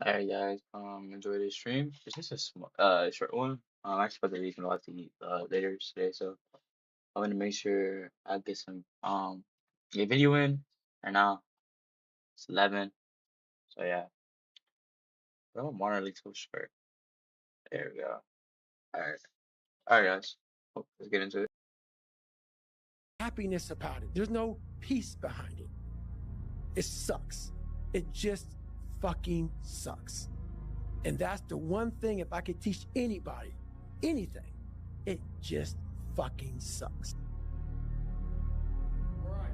Alright, guys. Enjoy this stream. It's just a small, short one. I'm actually about to leave and go out to eat later today, so I want to make sure I get some get video in. Right now it's 11, so yeah. But my monitor looks so short. There we go. Alright, alright, guys. Let's get into it. Happiness about it. There's no peace behind it. It sucks. It just fucking sucks. And that's the one thing, if I could teach anybody anything, it just fucking sucks. All right.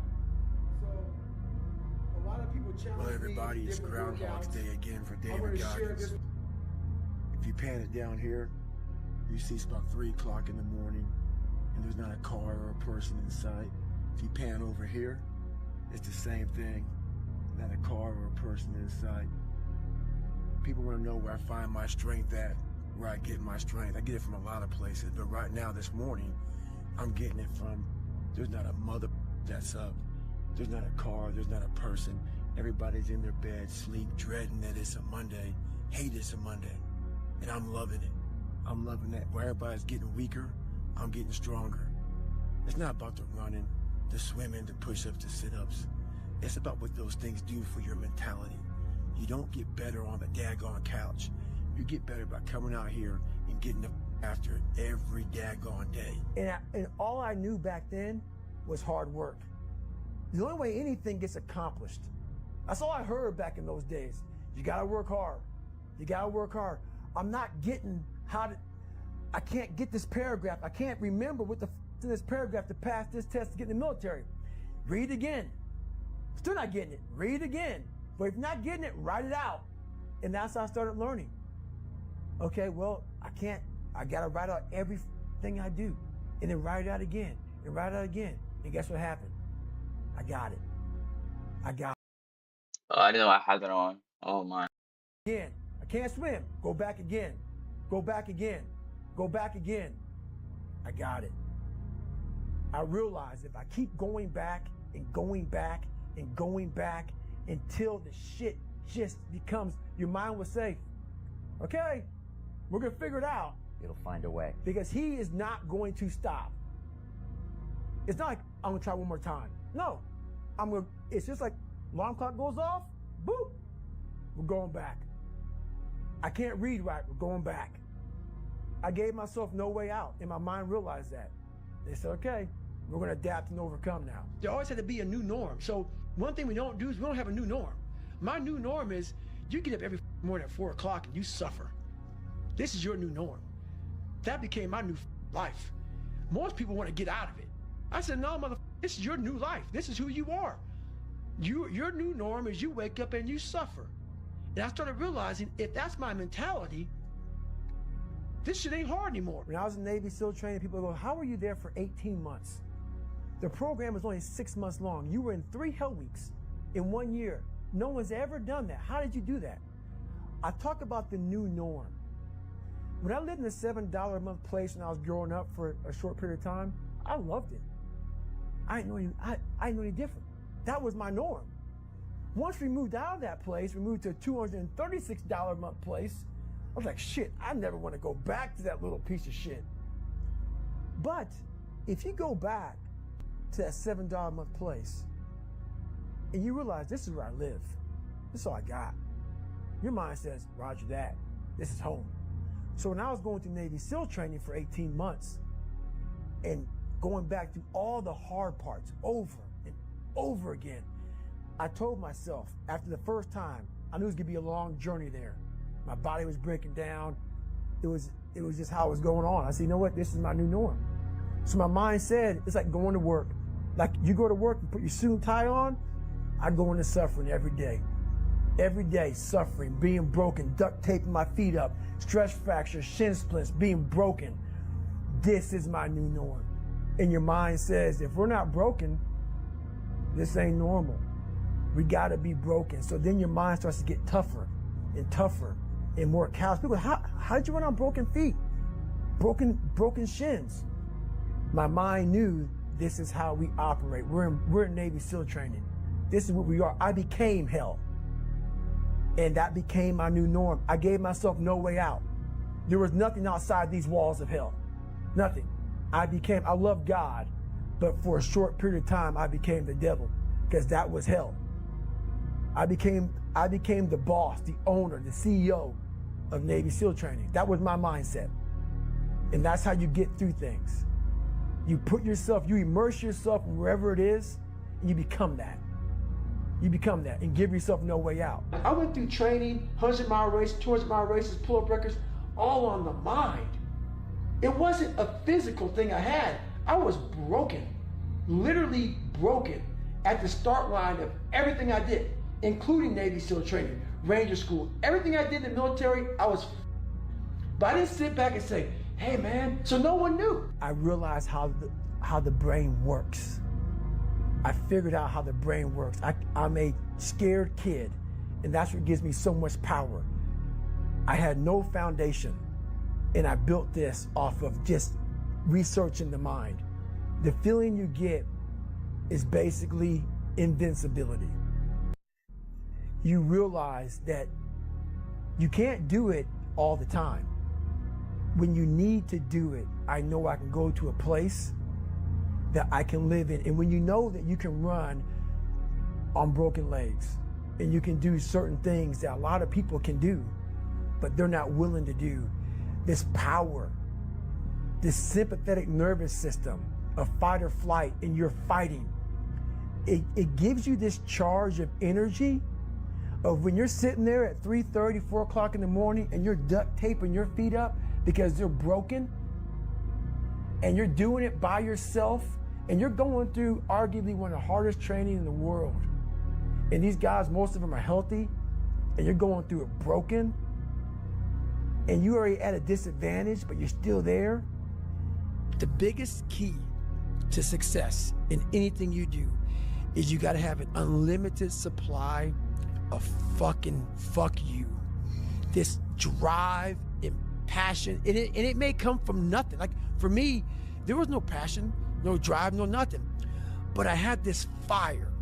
So a lot of people challenge Well, everybody, it's Groundhog's Day again for David Goggins. If you pan it down here, you see it's about 3 o'clock in the morning and there's not a car or a person in sight. If you pan over here, it's the same thing. Not a car or a person in sight. People want to know where I find my strength at, where I get my strength. I get it from a lot of places, but right now, this morning, I'm getting it from, there's not a mother that's up. There's not a car, there's not a person. Everybody's in their bed, sleep, dreading that it's a Monday, hate it's a Monday. And I'm loving it. I'm loving that. Where everybody's getting weaker, I'm getting stronger. It's not about the running, the swimming, the push-ups, the sit-ups. It's about what those things do for your mentality. You don't get better on the daggone couch. You get better by coming out here and getting up after it every daggone day. And all I knew back then was hard work. The only way anything gets accomplished. That's all I heard back in those days. You gotta work hard. You gotta work hard. I'm not getting I can't get this paragraph. I can't remember what the in this paragraph to pass this test to get in the military. Read again. Still not getting it. Read again. But if you're not getting it, write it out. And that's how I started learning. Okay, well, I gotta write out everything I do. And then write it out again. And write it out again. And guess what happened? I got it. I got it. I didn't know I had that on. Oh my. Again. I can't swim. Go back again. Go back again. Go back again. I got it. I realized if I keep going back and going back and going back until the shit just becomes, your mind will say, okay, we're going to figure it out. It'll find a way. Because he is not going to stop. It's not like I'm going to try one more time. No. It's just like alarm clock goes off, boop, we're going back. I can't read right, we're going back. I gave myself no way out, and my mind realized that. They said, okay, we're going to adapt and overcome now. There always had to be a new norm. So one thing we don't do is we don't have a new norm. My new norm is you get up every morning at 4 o'clock and you suffer. This is your new norm. That became my new life. Most people want to get out of it. I said, no, motherfucker, this is your new life. This is who you are. Your new norm is you wake up and you suffer. And I started realizing if that's my mentality, this shit ain't hard anymore. When I was in Navy SEAL training, people go, how were you there for 18 months? The program was only 6 months long. You were in 3 hell weeks in 1 year. No one's ever done that. How did you do that? I talk about the new norm. When I lived in a $7 a month place when I was growing up for a short period of time, I loved it. I didn't know any different. That was my norm. Once we moved out of that place, we moved to a $236 a month place. I was like, shit, I never want to go back to that little piece of shit. But if you go back to that $7 a month place and you realize this is where I live, this is all I got, your mind says, roger that, this is home. So when I was going through Navy SEAL training for 18 months and going back through all the hard parts over and over again, I told myself after the first time, I knew it was gonna be a long journey there. My body was breaking down. It was just how it was going on. I said, you know what? This is my new norm. So my mind said, it's like going to work. Like you go to work and put your suit and tie on, I go into suffering every day. Every day, suffering, being broken, duct taping my feet up, stress fractures, shin splints, being broken. This is my new norm. And your mind says, if we're not broken, this ain't normal. We gotta be broken. So then your mind starts to get tougher and tougher and more callous. People, how did you run on broken feet? Broken shins. My mind knew this is how we operate. We're in Navy SEAL training. This is what we are. I became hell. And that became my new norm. I gave myself no way out. There was nothing outside these walls of hell. Nothing. I love God, but for a short period of time, I became the devil, because that was hell. I became the boss, the owner, the CEO of Navy SEAL training. That was my mindset. And that's how you get through things. You immerse yourself wherever it is, and you become that. You become that and give yourself no way out. I went through training, 100-mile races, 200-mile races, pull-up records, all on the mind. It wasn't a physical thing I had. I was broken, literally broken at the start line of everything I did, including Navy SEAL training, Ranger School, everything I did in the military, I was. But I didn't sit back and say, hey man, so no one knew. I realized how the brain works. I figured out how the brain works. I'm a scared kid, and that's what gives me so much power. I had no foundation, and I built this off of just researching the mind. The feeling you get is basically invincibility. You realize that you can't do it all the time. When you need to do it, I know I can go to a place that I can live in. And when you know that you can run on broken legs and you can do certain things that a lot of people can do, but they're not willing to do, this power, this sympathetic nervous system of fight or flight, and you're fighting, it gives you this charge of energy of when you're sitting there at 3:30, 4 o'clock in the morning and you're duct taping your feet up because they're broken, and you're doing it by yourself, and you're going through arguably one of the hardest training in the world. And these guys, most of them are healthy, and you're going through it broken, and you're already at a disadvantage, but you're still there. The biggest key to success in anything you do is you gotta have an unlimited supply of fucking fuck you. This drive and passion, and it may come from nothing. Like for me, there was no passion, no drive, no nothing. But I had this fire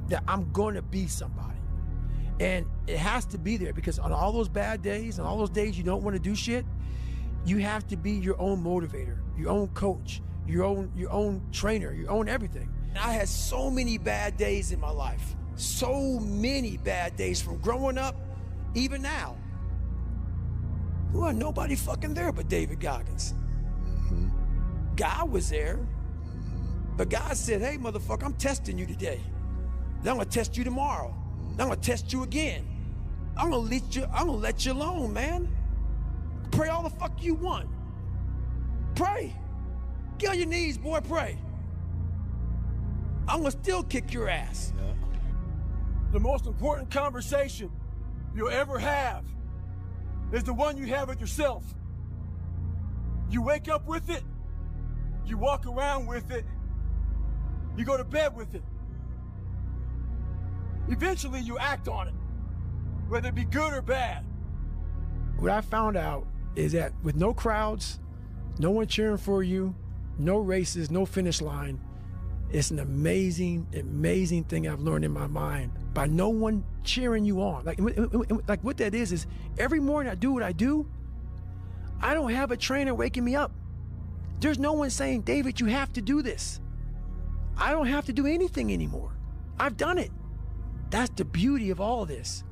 that I'm gonna be somebody. And it has to be there because on all those bad days and all those days you don't wanna do shit, you have to be your own motivator, your own coach, your own trainer, your own everything. And I had so many bad days in my life. So many bad days from growing up, even now. There wasn't nobody fucking there but David Goggins. God was there, but God said, hey, motherfucker, I'm testing you today. Then I'm gonna test you tomorrow. Then I'm gonna test you again. I'm gonna let you alone, man. Pray all the fuck you want. Pray. Get on your knees, boy, pray. I'm gonna still kick your ass. Yeah. The most important conversation you'll ever have is the one you have with yourself. You wake up with it, you walk around with it, you go to bed with it. Eventually you act on it, whether it be good or bad. What I found out is that with no crowds, no one cheering for you, no races, no finish line, it's an amazing, amazing thing I've learned in my mind by no one cheering you on. Like what that is every morning I do what I do, I don't have a trainer waking me up. There's no one saying, David, you have to do this. I don't have to do anything anymore. I've done it. That's the beauty of all of this.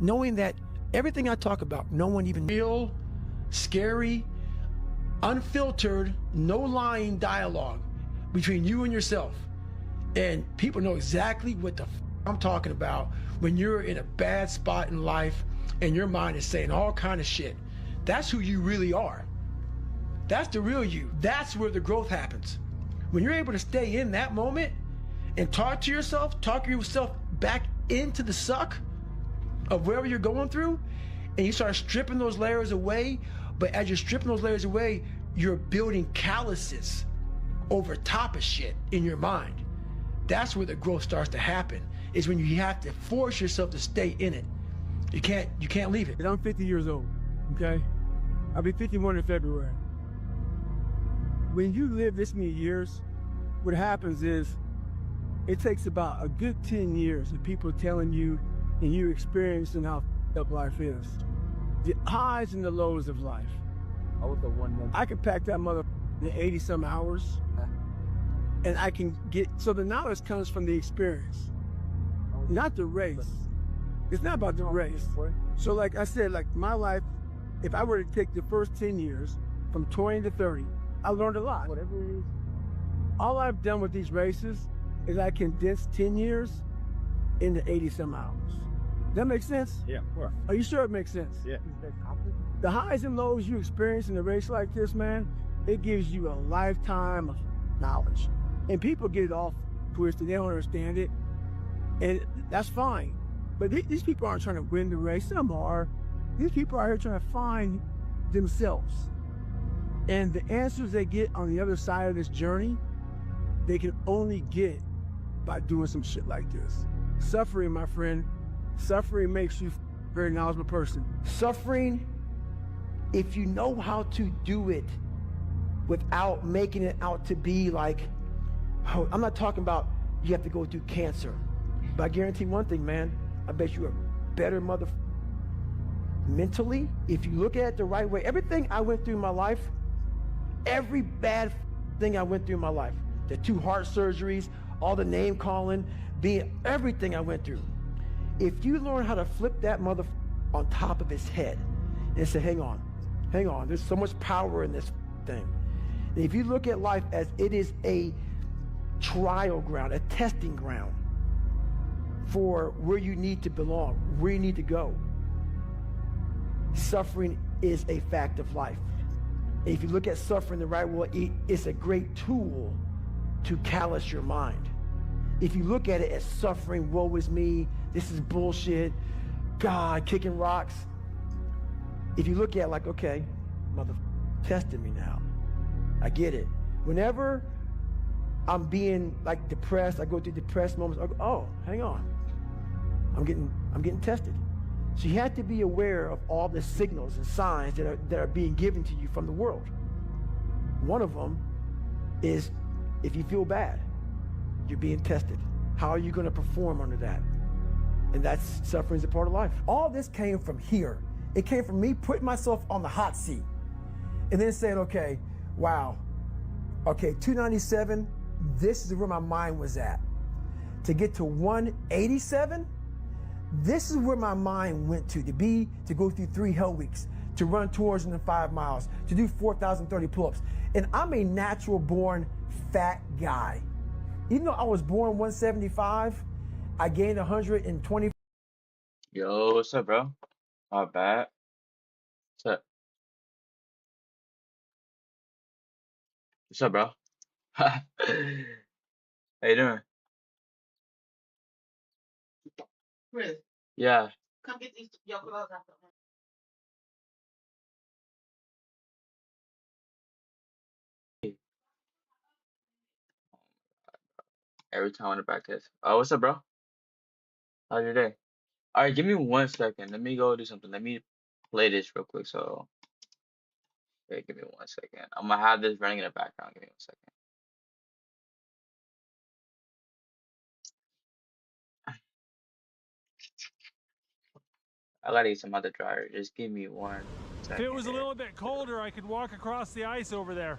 Knowing that everything I talk about, no one even real, scary, unfiltered, no lying dialogue between you and yourself. And people know exactly what the I'm talking about when you're in a bad spot in life and your mind is saying all kind of shit. That's who you really are. That's the real you. That's where the growth happens. When you're able to stay in that moment and talk yourself back into the suck of wherever you're going through, and you start stripping those layers away, but as you're stripping those layers away, you're building calluses over top of shit in your mind. That's where the growth starts to happen, is when you have to force yourself to stay in it. You can't leave it. I'm 50 years old, okay? I'll be 51 in February. When you live this many years, what happens is it takes about a good 10 years of people telling you and you experiencing how of life is. The highs and the lows of life. I was the one. I can pack that mother in 80 some hours, and I can get, so the knowledge comes from the experience, not the race. It's not about the race. So like I said, like my life, if I were to take the first 10 years, from 20 to 30, I learned a lot. Whatever it is. All I've done with these races is I condensed 10 years into 80 some hours. That makes sense? Yeah, of course. Are you sure it makes sense? Yeah. The highs and lows you experience in a race like this, man, it gives you a lifetime of knowledge. And people get it all twisted. They don't understand it. And that's fine. But these people aren't trying to win the race. Some are. These people are here trying to find themselves. And the answers they get on the other side of this journey, they can only get by doing some shit like this. Suffering, my friend, suffering makes you a very knowledgeable person. Suffering, if you know how to do it without making it out to be like, oh, I'm not talking about you have to go through cancer, but I guarantee one thing, man, I bet you're a better mother mentally if you look at it the right way. Everything I went through in my life, every bad thing I went through in my life, the 2 heart surgeries, all the name calling, being everything I went through. If you learn how to flip that mother on top of his head and say, hang on, there's so much power in this thing. And if you look at life as it is a trial ground, a testing ground for where you need to belong, where you need to go, suffering is a fact of life. And if you look at suffering the right way, it's a great tool to callous your mind. If you look at it as suffering, woe is me, this is bullshit, God, kicking rocks. If you look at it like, okay, mother testing me now. I get it. Whenever I'm being like depressed, I go through depressed moments, I go, oh, hang on. I'm getting tested. So you have to be aware of all the signals and signs that are being given to you from the world. One of them is if you feel bad, you're being tested. How are you going to perform under that? And that's suffering is a part of life. All this came from here. It came from me putting myself on the hot seat and then saying, okay, wow, okay, 297, this is where my mind was at. To get to 187, this is where my mind went to go through 3 hell weeks, to run 205 miles, to do 4,030 pull-ups. And I'm a natural born fat guy. Even though I was born 175, I gained 120. Yo, what's up, bro? Not bad. What's up? What's up, bro? How you doing? Chris, Yeah. come get these your clothes out the Every time on the back test. Oh, what's up, bro? How's your day? All right, give me 1 second. Let me go do something. Let me play this real quick. So, yeah, give me 1 second. I'm gonna have this running in the background. Give me 1 second. I gotta get some other dryer. Just give me 1 If second. it was a here. little bit colder, I could walk across the ice over there.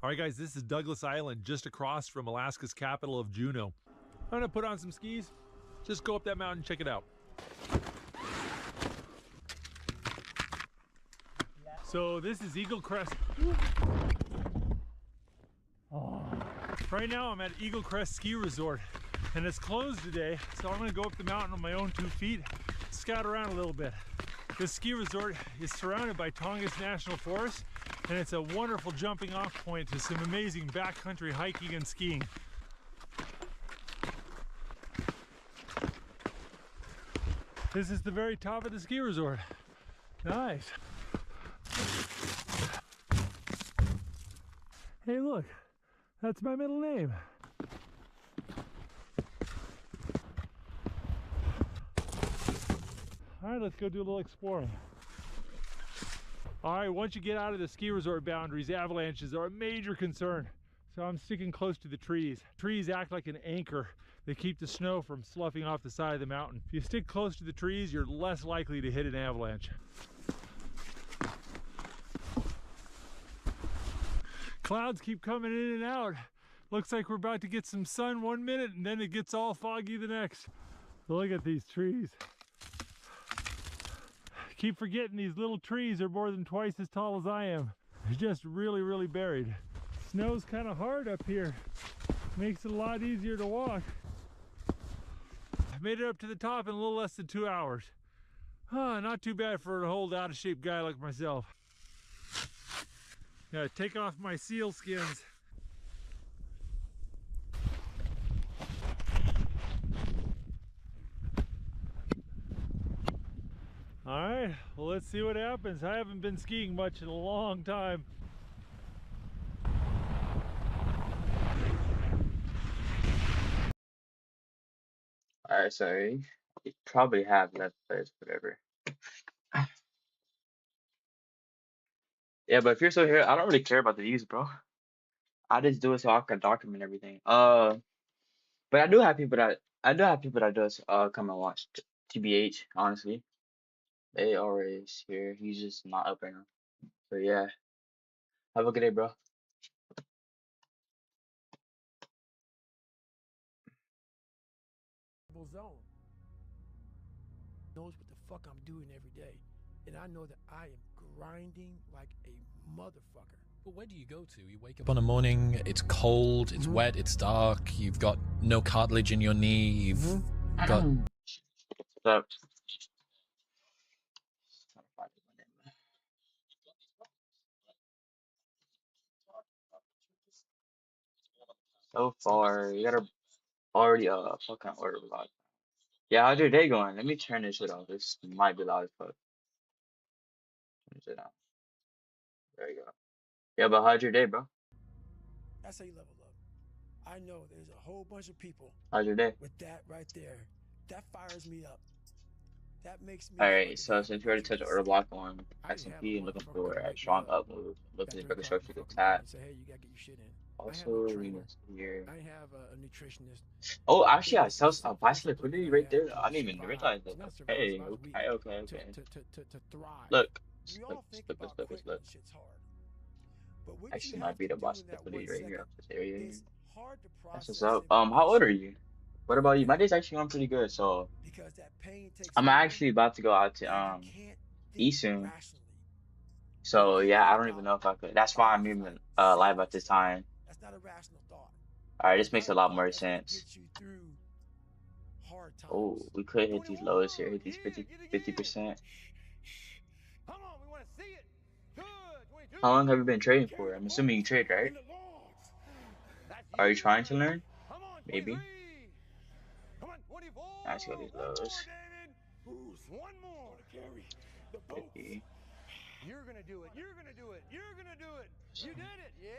All right, guys, this is Douglas Island, just across from Alaska's capital of Juneau. I'm gonna put on some skis, just go up that mountain, check it out. So this is Eagle Crest. Right now I'm at Eagle Crest Ski Resort, and it's closed today, so I'm gonna go up the mountain on my own 2 feet, scout around a little bit. This ski resort is surrounded by Tongass National Forest, and it's a wonderful jumping off point to some amazing backcountry hiking and skiing. This is the very top of the ski resort. Nice. Hey, look, that's my middle name. All right, let's go do a little exploring. All right, once you get out of the ski resort boundaries, avalanches are a major concern. So I'm sticking close to the trees. Trees act like an anchor. They keep the snow from sloughing off the side of the mountain. If you stick close to the trees, you're less likely to hit an avalanche. Clouds keep coming in and out. Looks like we're about to get some sun 1 minute and then it gets all foggy the next. Look at these trees. Keep forgetting these little trees are more than twice as tall as I am. They're just really, really buried. Snow's kind of hard up here. Makes it a lot easier to walk. I made it up to the top in a little less than 2 hours. Not too bad for an old out of shape guy like myself. Gotta take off my seal skins. All right, well, let's see what happens. I haven't been skiing much in a long time. Alright, sorry. You probably have left, but whatever. Yeah, but if you're still here, I don't really care about the views, bro. I just do it so I can document everything. But I do have people that does come and watch TBH, honestly. They always here. He's just not up right now. So yeah. Have a good day, bro. Zone knows what the fuck I'm doing every day, and I know that I am grinding like a motherfucker. But where do you go to? You wake up on a morning, it's cold, it's wet, it's dark, you've got no cartilage in your knee, you've got... What's up? So far, you gotta already fucking order vlog. Yeah, how's your day going? Let me turn this shit off. This might be loud as fuck. Turn this shit off. There you go. Yeah, but how's your day, bro? That's how you level up. I know there's a whole bunch of people How's your day? with that right there. That fires me up. That makes me. Alright, so since we already touched order block on SMP and looking for a strong up move, looking to reconstruct the tap. Say, hey, you gotta get your shit in. Also, here. I have a nutritionist. Oh, actually, I sell bicycle liquidity right there. I didn't even realize that. Hey, okay. To thrive. Look, We all think about quitting when shit's hard. But what actually, you might have be to the do boss in that liquidity 1 right here second up this area. is hard to That's process what's up. and How old are consume. you? What about you? My day's actually going pretty good. So Because that pain takes I'm over, actually about to go out to and you can't eat think soon. rationally. So You're yeah, I thinking don't even know about if I could. That's why I'm fight or even flight, live at safety, this survival. time. That's not a rational thought. All right, It's this makes not a lot thought more that's gonna sense. get you through hard Oh, times. we could hit these lows here. 21, Hit these yeah, 50%. Come on, we want to see it. Good, 22. How long have you been trading Carry for? the I'm assuming you ball trade, right? in the logs. That's Are you trying to man. learn? Come on, Maybe. 23. Come on, 24. Let's go these One more, lows. David. One more to carry the boat. 50. You're gonna do it. You're gonna do it. You're gonna do it. You did it. Yeah.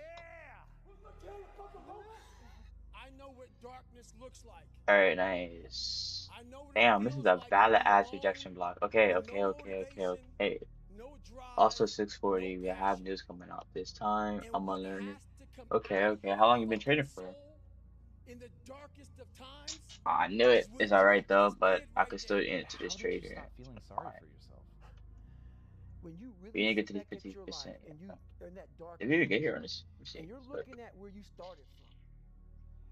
I know what darkness looks like. All right, nice. I know what Damn, it this is feels a like to valid be ass alone rejection block. Okay. with no motivation, no drive, Also 640. no We have passion. news coming out this time. And I'm what gonna learn it. has to come Okay. out of How your long you been fucking trading for? soul in the darkest of times I knew it. is what It's you alright though, just but did I right could still there. enter this How did trade you here. stop feeling sorry Fine. for yourself? When you We really didn't get sit to back the at your 50%. life and you're in that dark Did we even get place, here on this? and you're Look. looking at where you started from,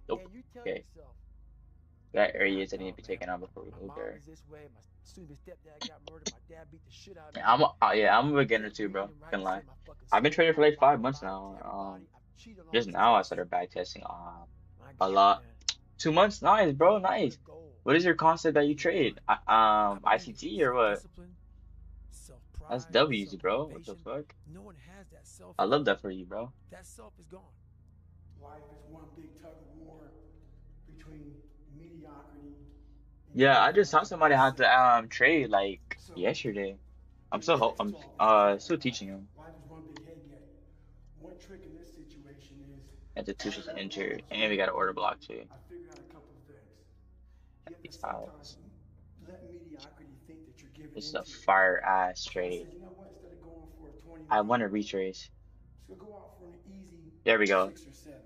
Nope. and you tell Okay. yourself, That areas that need to oh be man, taken out before we my move mom there. is this way, my stupid stepdad got murdered, my dad beat the shit out of me. I'm a I beginner can't too, bro. read and write Can't to lie. save my fucking I've been soul. trading for I like 5 lied months to now. everybody. I've cheated on Just myself. now I started back testing My a God, lot. man. 2 months, nice, When bro, you put nice. a goal What is your concept that you in your trade? mind, I believe ICT or what? self-discipline, That's self-pride, W's, bro. What the self-motivation. fuck? No one has that self I love anymore. that for you, bro. That self is gone. Life is one big tug of war between mediocrity and Yeah, I just saw finding somebody had success. to trade like So, yesterday. I'm there's still tricks I'm to all this. still teaching him. Life is one big head game. One trick in this situation is Institutions entered, and we got an order block too. I figured out a couple of things. You have to These sometimes odds. let mediocrity think that you're giving This is a into it. fire ass So I trade. said, you know what? Instead of going for a I want to retrace. Let's go out for an easy There we go. 6 or 7.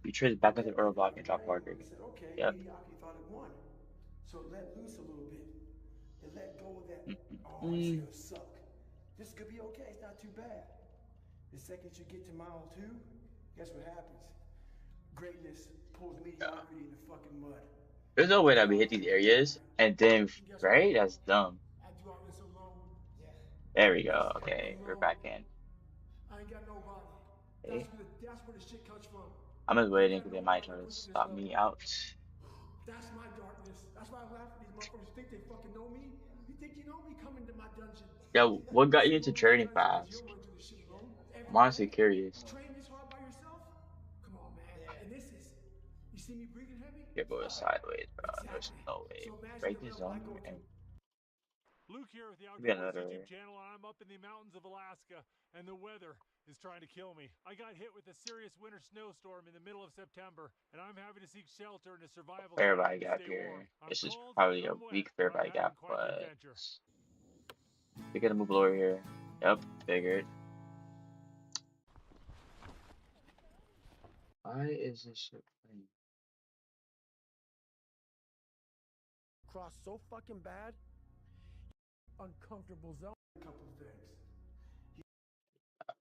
Retrace back into the Let earl it block go. and drop Right? marker I again. said, okay, Yep. mediocrity thought it won. So let loose a little bit and let go of that. Oh, this is Mm-mm. gonna suck. This is gonna be okay. It's not too bad. The second you get to mile 2, guess what happens? Greatness pulls mediocrity in the fucking mud. There's no way that we hit these areas and then, Guess what? right? That's dumb. After you walking so long, yeah. There we go. Okay, we're back in. I ain't got nobody. Okay. That's where the shit comes from. I'm just I ain't waiting got because they might nobody try to to push to this stop level. me out. That's my darkness. That's why I laugh at these motherfuckers who think they fucking know me. You think you know me? Come into my dungeon. Yo, what got you You into go in my trading dungeon because fast? you'll run through this shit alone I'm every honestly day. curious. You train this hard by yourself? Come on, man. Yeah. And this is, you see me breathing heavy? You're going sideways, bro. There's Exactly. no way. So imagine Break the this level I zone go and through. Luke here with the maybe Outdoor Boys another. YouTube channel, and I'm up in the mountains of Alaska, and the weather is trying to kill me. I got hit with a serious winter snowstorm in the middle of September, and I'm having to seek shelter in a survival Fairbuy cabin to gap stay warm. here. I'm This is cold probably and a I'm wet, weak but I'm Fairbuy having gap, quite the but adventure. we gotta move lower here. Yep, figured. Why is this shit playing? Cross so fucking bad. Uncomfortable zone. A couple of things.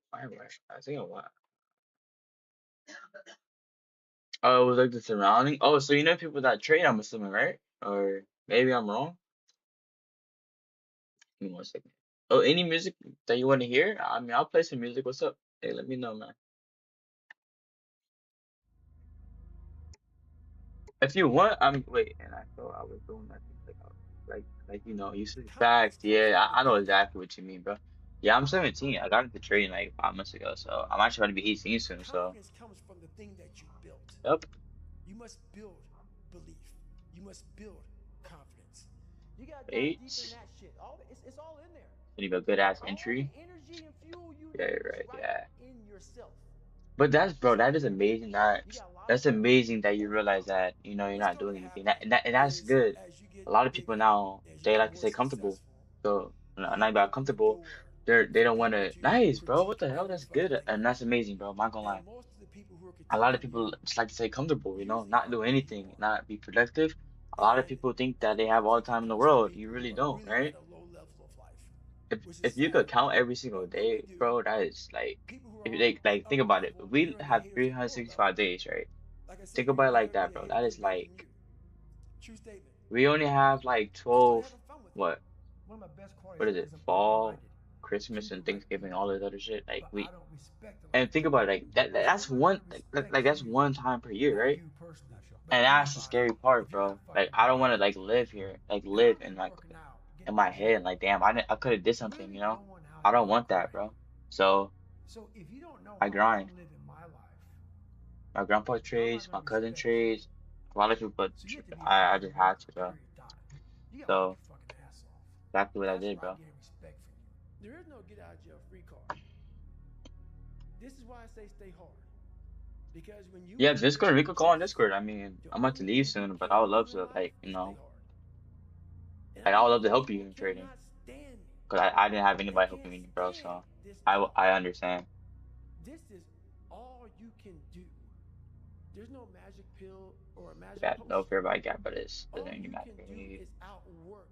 Why am I think what? Oh, it was like the surrounding. Oh, so you know people that trade, I'm assuming, right? Or maybe I'm wrong. Give me 1 second. Oh, any music that you want to hear? I mean, I'll play some music. What's up? Hey, let me know, man. If you want, I'm wait, and I thought I was doing nothing like you know, you said facts. Confidence comes Yeah, from the I know thing that exactly what you mean, bro. Yeah, I'm 17. I got into trading like 5 months ago, so I'm actually about to be 18 soon. So, confidence comes from the thing that you built. yep. You must build belief. You must build confidence. You gotta dive Eight. deeper in that shit. It's all in there. Need a good ass All entry. the energy and fuel you Yeah, need you're is right. right Yeah. in yourself. But that's bro, So that is amazing. you got a lot of That's work amazing to that you realize overcome. that you know you're What's not going doing to anything. happen And that's is good. as you get A lot of people bigger, now as you they get like to more stay comfortable. successful, So I'm you not about open the comfortable. door They for don't want people to. to Nice, bro. What critique the hell? every That's fucking good, thing you and do. that's amazing, bro. I'm not gonna And lie. most of the people who are A lot of critiquing people you just like to stay comfortable, usually not do aren't where you anything, are. not be productive. A lot of And people think that they every have all the critique time in the comes from world. You people who really are don't, really right? at a low level of life, which is If you could sad. count every single But what we day, do, bro, that is like people who are if you on like think upper about it. level, We turn their have haters to the lower level. 365 days, right? Like I said, Think about it you'll like never that, meet a bro. hater That do is better than like you. True statement. we only have like I started 12, having fun with it. what? One of my best What qualities is it? is I'm Fall, open-minded to Christmas, the and right Thanksgiving, people, all this other shit. Like but I we don't respect a lot and of think people. about it like that. So That's I'm not one gonna respect like that's you, one time per year, not right? you personally, but And that's the anybody scary if part, you're not bro. Like fucking I don't believing want to in like yourself. live here, like And live I've been working out, in getting my in the head. gym, Like damn, I could have did something, really you know. knowing how I to don't want that, grind. bro. So So if you don't know I how grind. I'm living my life, My grandpa I'm not trades, gonna my cousin respect you. trades, a lot of people, but So you have to be a I hard just had worker, to, bro. period, dot. You gotta work So your fucking ass off. exactly what I That's did, where I bro. gain respect from you. There is no get out of jail free card. This is why I say stay hard. Because when you Yeah, want to Discord. make We your could call on choice, Discord. I mean, the I'm about to only leave thing you soon, but I would can love do in to, life like, you is stay know, hard. And like I I would know love to help people you in trading, cannot stand me. cause I didn't have They anybody can't helping me, bro. stand So this I outcome. I understand. This is all you can do. There's no magic pill or a magic Got no potion. fear about gap, but it's doesn't All really you matter can to do me. is outwork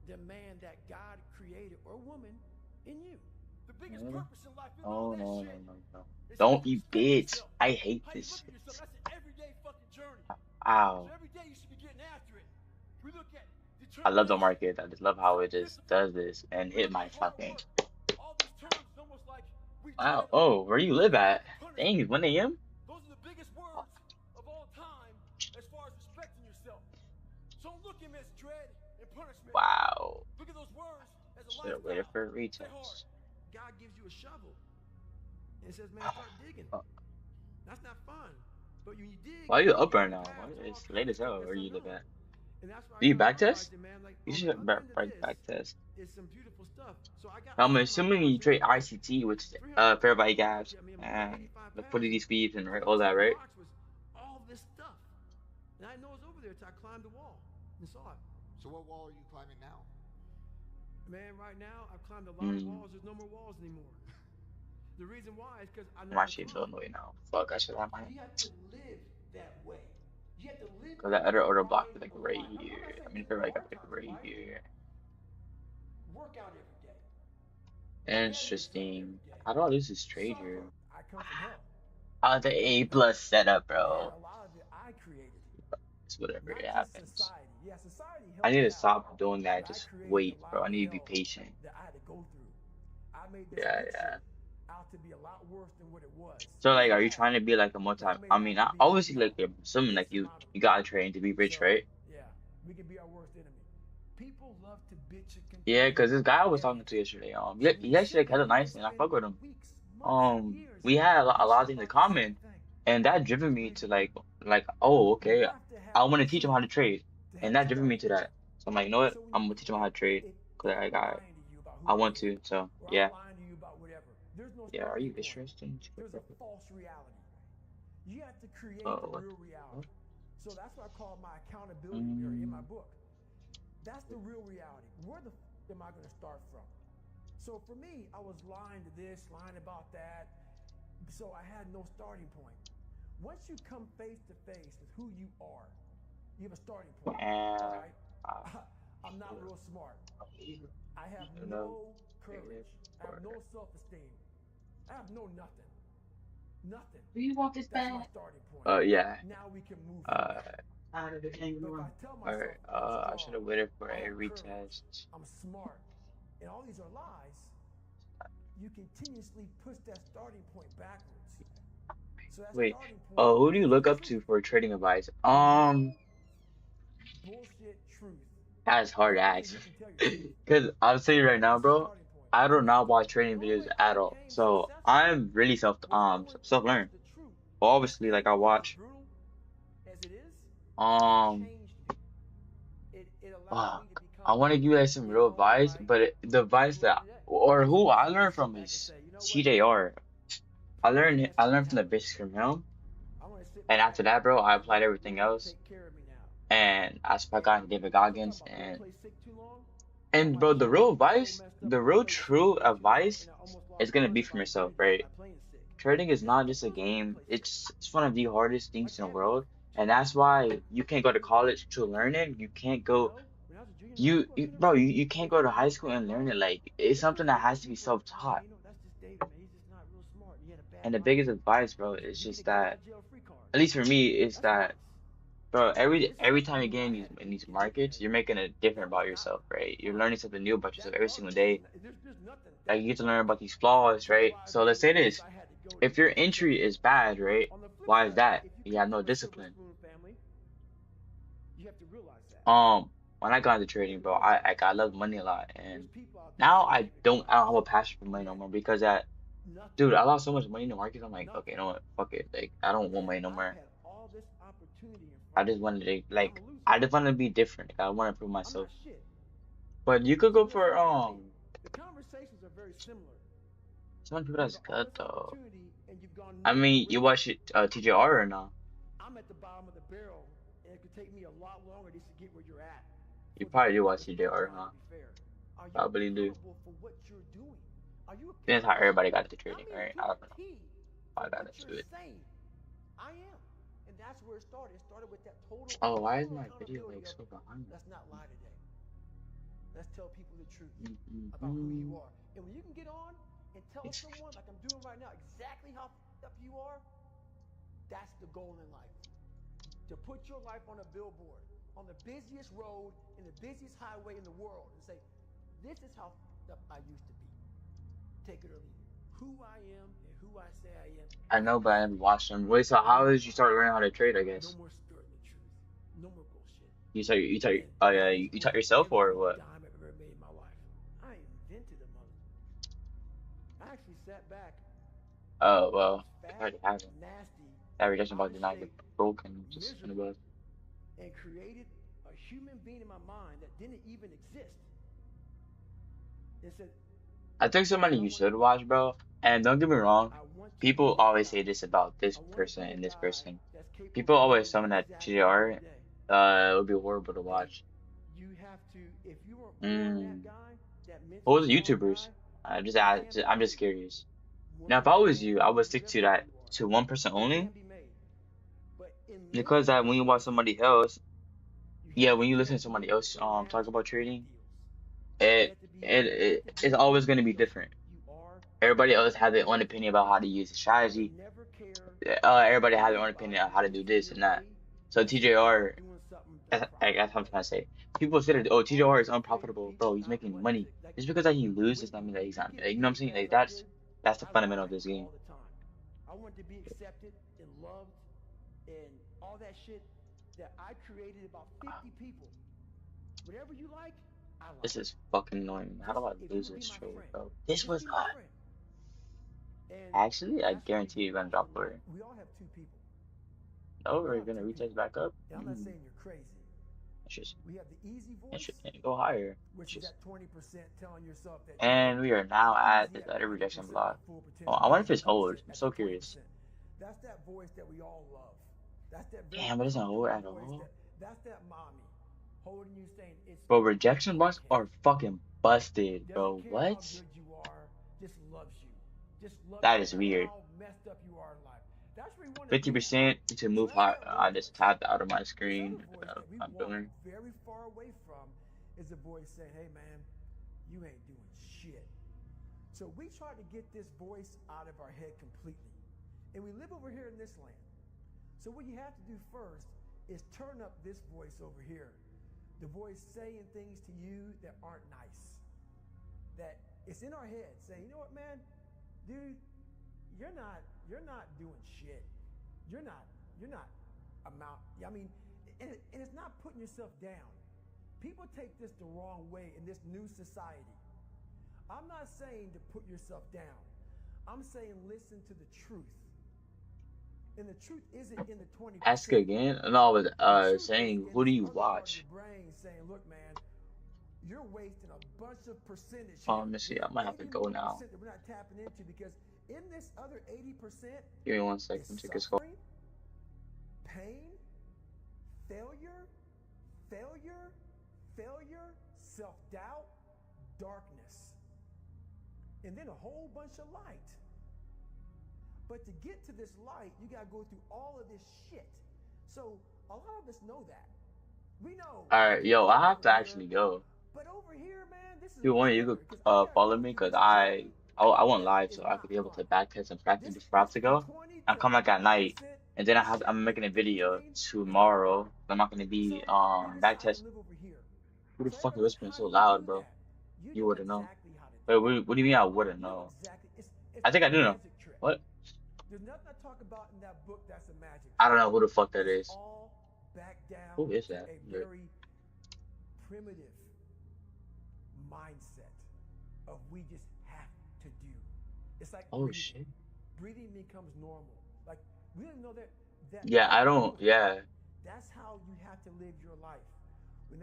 the man that God created or woman in you. The biggest No, purpose in life isn't all no, that no, shit. no, no, no. It's how Don't you eat respect bits. yourself. I hate How you this look at yourself. shit. That's an everyday fucking journey. So Ow. every day you should be getting after it. We look at I love the determination, market. I just love how it just self-discipline. does this and We hit look my at hard fucking. work. All these terms is almost like we Wow. tied them Oh, where you with live fear at? and Dang, punishment. it's 1 a.m. Those are the biggest words of all time as far as respecting yourself. So don't look at them as dread and punishment. Wow. Look at those words as a Should have waited lifestyle. for a Stay hard. retest. God gives you a shovel and says, man, start digging. Uh, That's not fun. But when you dig, Why are you you up get right on a now? path to all It's late kinds of as stuff hell. that's Where you live unknown. at? And that's why Do I you started back test? realizing, man, like You on should the other end of back this test. is some beautiful stuff. So I got I'm myself in my assuming you box the trade other day. ICT, which is 300 pounds Fairbuy of gaps energy. I mean, I'm and 185 pounds. liquidity sweeps and What right, was all that, inside the right? box was all this stuff. And I know it's over there until I climbed the wall and saw it. So what wall are you climbing now? Man, right now I've climbed a lot of Hmm. walls. There's no more walls anymore. The reason why is because I know I'm how to actually cook. feeling way now. Fuck, I should have my. You have to live that way. You have to live Cause that that other block grind is like of right life. I'm here. not saying I mean, this is for the like hard times of right life. here. Work out every day. Better yourself Interesting. every day. How do I lose this trade Suffer. here? I come from hell. Oh, the I come A from hell. plus setup, And bro. a lot of it I created. It's whatever Not it just happens. society. Yeah, society I helped need me to out. stop doing that. But I Just created wait, a lot bro. of I the need to be hell patient. that I had to go through. I made this Yeah, picture yeah. out to be a lot worse than what it was. So It was like, are you bad, trying to be like a multi? but I made I it mean, out to I be obviously like you're assuming like you insurmountable. you gotta train to be rich, So, right? yeah, we can be our worst enemy. People love to bitch and Yeah, complain cause this guy I about was talking to everything. yesterday, So when he you actually sit like hella there and nice, and I spend fuck with him. weeks, months, years We had a lot bitching of things in about the same common, thing, and that you driven me can't to win. like oh You okay, have to I have want the to teach him truth how to trade, to and have a that driven me starting to point. that. So I'm like, you know what? So when I'm you gonna teach him how quit, to trade, cause if I'm lying to you about who I I want am, to. So or I'm yeah, lying to you about whatever, there's no yeah. Are starting you point. interested? There's a false reality. You have to create the What? real reality. So that's what I call my accountability area in my Mm, book. That's the real reality. Where the am I going to start from? So for me, I was lying to this, lying about that. So I had no starting point. Once you come face to face with who you are, you have a starting point. and All right, uh, I'm not real smart. I have I don't know. no courage. I have no self-esteem. I have no nothing. Nothing. Do you want this That's my bag? starting point. Yeah. Now we can move from Uh, there. Out of the But if kangaroo. I tell or myself I'm I should strong, have waited for I a have courage, retest. I'm smart, and all these are lies, you continuously push that starting point backwards. So that Wait. starting point Oh, who do you is the look up truth. to for trading advice? The no bullshit truth. That's hard to That means ask. you can tell your truth. Cause I'll tell you right now, That's the bro. starting point. I do So guess not what? watch trading The only videos way I at all. became So successful I'm really was knowing self-learn. the truth. Well, The obviously, like pain, I as watch brutal as it is, it um changed me. It allowed uh, me to I become want to give you guys some in real my own advice, right but the advice who I am that today. or It's who I easy to learned sit from back and is say, you know what? TJR. I Podcasting learned is from the happening basics today. from him, I want to sit and back after that, bro, I and applied let the everything Lord else, take care of me now. and I got And into David people talk Goggins, about don't play sick too long. I and might bro, the kill. real I get so advice, messed up the when I real played sick true way too long, advice and I almost is lost gonna be conscious from by yourself, eternity right? by playing sick. Trading is It's not the just a worst way to game. play sick. It's one of the hardest My things in the dad was world, a and junior that's high school why coach. you He can't go to told me, college to learn it. You can't you go know, when I was a junior in high school, I said, you know, bro, you they can't go say to you high don't school play and learn it. ball. Like it's It's something just that like has other to be people. Man, self-taught. you know, that's just David, man. He's just not real smart. He had a bad And the life. biggest advice, bro, is You get a just get out that, of jail free card. at least for me, is That's that, nice. bro, This is every how time you cool get I in had to be these in the markets, beginning. you're making it different That was about not yourself, right? You're fun. learning something new about yourself That every part single is day. there's nothing Like that you get to fun learn about these flaws, to right? drive So me to let's the say place this: I had to go to if your become entry successful. is bad, right? On the flip Why is side, that? if you You come have no from a silver discipline. spoon family, you have to realize that. When I got into You have trading, to bro, realize I that. love money a lot, There's and people out there now chasing the I don't clouds, have a passion for money and no yet more because that nothing, dude, I lost so much money in the markets. I'm like, okay, you nothing. know what? Fuck it. Like, I don't want money no I've more. had all this opportunity in I front of just me, wanted to and I'm like, a loser. I just wanted to be different. Like, I want to prove I'm myself. not shit. But you could So go let's for look at me. The conversations are very similar. some people You that's have all good this though. opportunity and you've gone I nowhere mean, with you it. watch it, TJR or no? I'm at the bottom of the barrel, and it could take me a lot longer just to get where you're at. You For the probably do watch the start TJR, line huh? to be fair. Are you Probably do. accountable for what you're doing? Are you That's how accountable? everybody got into I trading, mean, right? to I the don't know. T I for got what you're into it. saying. I am. And that's where it started. It started with that Oh, why is total my video accountability like of so behind? let's not lie today. Let's tell people the truth about who Mm-hmm. you are. And when you can get on and tell It's someone, like I'm doing right now, exactly how up you are, that's the goal in life. To put your life on a billboard, on the busiest road, in the busiest highway in the world, and say, this is how up I used to be. Take it or leave it. Who I am and who I say I am I is know, but I me. never watched them. Wait, so I'm how the did you start problem. learning how to trade? I No guess more skirting the truth. No more bullshit. you taught And oh yeah that is you taught worth yourself or every what? dime I've ever made in my life. I invented a mother. I actually sat back Oh when I was well, I fat, already have it. nasty, That rejection out bug of did not get shape, broken. Just in the miserable, bus. and created a human being in my mind that didn't even exist. And said, I think that's somebody what I you want to should do. watch, bro. And don't get me wrong, I want to be people that always say guy. this about this I want to person be a and this guy person. that's capable People of doing always the summon that exact thing every TJR. day. It would be horrible to And watch. you have to, if you weren't born that Mm. guy, that What mentally was strong YouTubers? guy, I just you asked. can't be I'm just great. curious. Now, if I was you, I would stick to that to 1% only, because that when you watch somebody else, yeah, when you listen to somebody else talk about trading, it's always going to be different. Everybody else has their own opinion about how to use the strategy. Everybody has their own opinion on how to do this and that. So TJR, that's what I'm trying to say. People say that, oh, TJR is unprofitable, bro. He's making money. Just because that he loses does not mean that he's not. You know what I'm saying? Like that's the fundamental of this game. I want to be accepted and loved and all that shit that I created about 50 people. Whatever you like, I like. This is fucking annoying. How do I lose this trade, bro? This was actually, I guarantee you're gonna drop for it. We all have two people. Oh, we're gonna retest back up. And I'm not saying you're crazy. We have the easy voice, go higher. which is that 20% telling yourself that. And we are now at the other rejection block. Oh, I wonder if it's hold. I'm so curious. That's that voice that we all love. That's that. Damn, but it's not hold at all. That's that mommy holding you, saying it's. Bro, rejection blocks are fucking busted, bro. What? Just loves you. Just loves That is weird. how messed up you are in life. That's where you want 50% to move high. I just tapped out of my screen. I'm doing. Very far away from is a voice saying, "Hey man, you ain't doing shit." So we try to get this voice out of our head completely, and we live over here in this land. So what you have to do first is turn up this voice over here, the voice saying things to you that aren't nice, that it's in our head, saying, "You know what, man, dude, you're not doing shit. You're not amount. I mean, and it's not putting yourself down. People take this the wrong way in this new society. I'm not saying to put yourself down. I'm saying listen to the truth. And the truth isn't in the 20%. Ask again. No, I was saying, who do you watch? Brain saying, look, man, you're wasting a bunch of percentage. Let me see. I might have to go now. That we're not tapping into, because in this other 80%, give me 1 second. Take a score. Pain, failure, self-doubt, darkness, and then a whole bunch of light. But to get to this light, you gotta go through all of this shit. So a lot of us know that. We know. All right, yo, I have to actually go. But over here, man, this is. If you want, you could follow me, cause I went live, so I could be able to backtest and practice before I have to go. I come back at night, and then I'm making a video tomorrow. I'm not gonna be backtest. Who the fuck is whispering so loud, bro? You wouldn't know. Wait, what do you mean I wouldn't know? I think I do know. What? There's nothing I talk about in that book that's a magic. I don't know who the fuck that is. Who is that? A very primitive mindset of we just have to do. It's like oh shit. Breathing becomes normal. Like we didn't know that. Yeah, I don't. Yeah. That's how you have to live your life.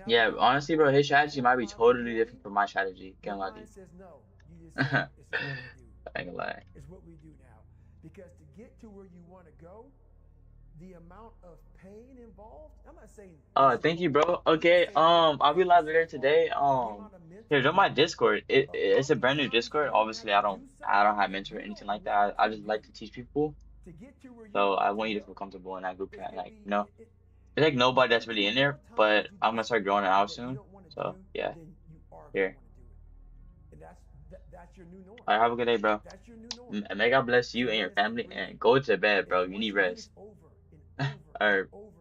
Yeah, honestly, bro, his strategy might be totally different from my strategy. Can't lie to you. Says no. You just say, it's what we do. I ain't gonna lie. It's what we do now. Because to get to where you want to go, the amount of pain involved. I'm not saying. Thank you, bro. Okay. I'll be live later today. Here, join my Discord. It's a brand new Discord. Obviously, I don't have mentor or anything like that. I just like to teach people. So I want you to feel comfortable in that group chat. Like, you know, there's like nobody that's really in there, but I'm gonna start growing it out soon. So yeah. Here. All right, have a good day, bro. May God bless you and your family, and go to bed, bro. You need rest. All right.